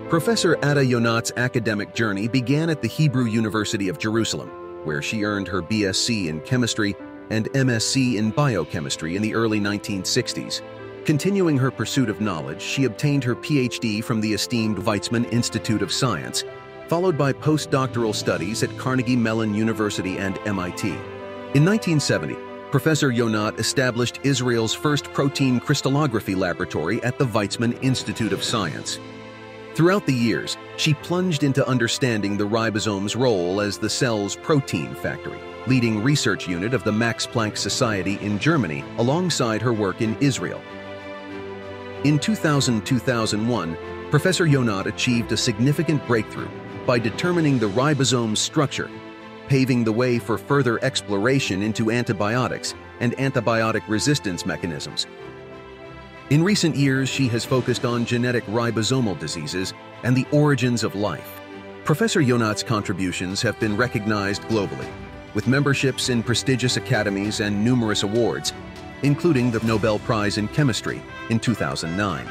Professor Ada Yonath's academic journey began at the Hebrew University of Jerusalem, where she earned her BSc in chemistry and MSc in biochemistry in the early 1960s. Continuing her pursuit of knowledge, she obtained her PhD from the esteemed Weizmann Institute of Science, followed by postdoctoral studies at Carnegie Mellon University and MIT. In 1970, Professor Yonath established Israel's first protein crystallography laboratory at the Weizmann Institute of Science. Throughout the years, she plunged into understanding the ribosome's role as the cell's protein factory, leading research unit of the Max Planck Society in Germany alongside her work in Israel. In 2000-2001, Professor Yonath achieved a significant breakthrough by determining the ribosome's structure, paving the way for further exploration into antibiotics and antibiotic resistance mechanisms. In recent years, she has focused on genetic ribosomal diseases and the origins of life. Professor Yonath's contributions have been recognized globally, with memberships in prestigious academies and numerous awards, including the Nobel Prize in Chemistry in 2009.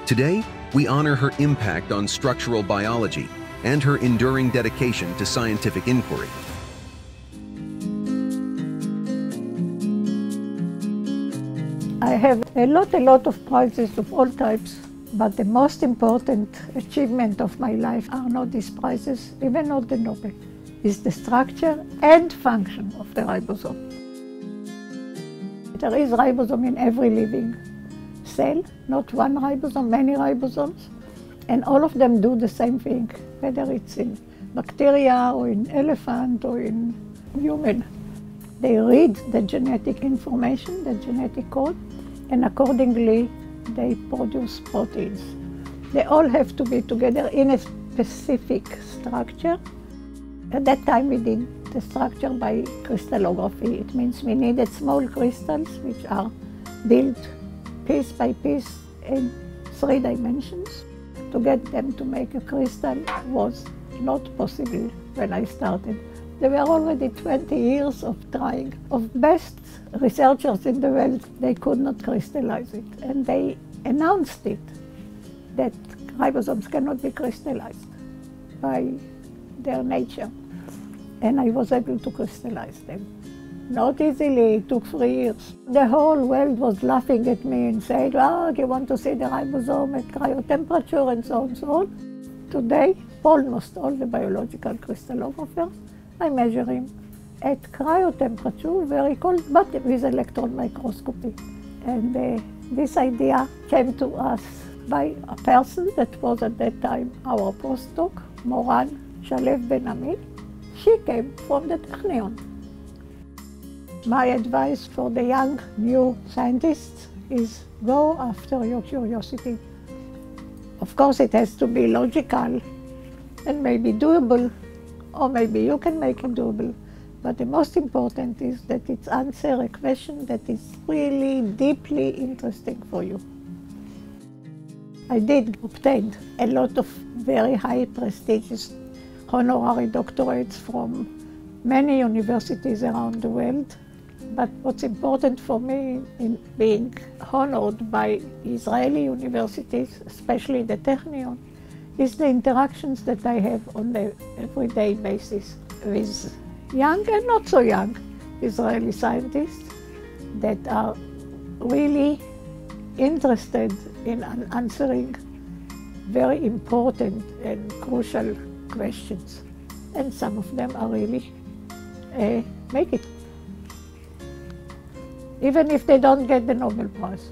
Today, we honor her impact on structural biology and her enduring dedication to scientific inquiry. I have a lot of prizes of all types, but the most important achievement of my life are not these prizes, even not the Nobel. It's the structure and function of the ribosome. There is ribosome in every living cell, not one ribosome, many ribosomes, and all of them do the same thing, whether it's in bacteria or in elephant or in human. They read the genetic information, the genetic code, and accordingly they produce proteins. They all have to be together in a specific structure. At that time we did the structure by crystallography. It means we needed small crystals which are built piece by piece in 3 dimensions. To get them to make a crystal was not possible when I started. There were already 20 years of trying. Of best researchers in the world, they could not crystallize it. And they announced it, that ribosomes cannot be crystallized by their nature. And I was able to crystallize them. Not easily, it took 3 years. The whole world was laughing at me and saying, oh, you want to see the ribosome at cryotemperature and so on and so on. Today, almost all the biological crystallographers, I measure him at cryotemperature, very cold, but with electron microscopy. And this idea came to us by a person that was at that time our postdoc, Moran Shalev Ben-Ami. She came from the Technion. My advice for the young, new scientists is go after your curiosity. Of course, it has to be logical and maybe doable, or maybe you can make it doable. But the most important is that it answers a question that is really deeply interesting for you. I did obtain a lot of very high prestigious honorary doctorates from many universities around the world. But what's important for me in being honored by Israeli universities, especially the Technion, is the interactions that I have on an everyday basis with young and not so young Israeli scientists that are really interested in answering very important and crucial questions. And some of them are really make it. Even if they don't get the Nobel Prize.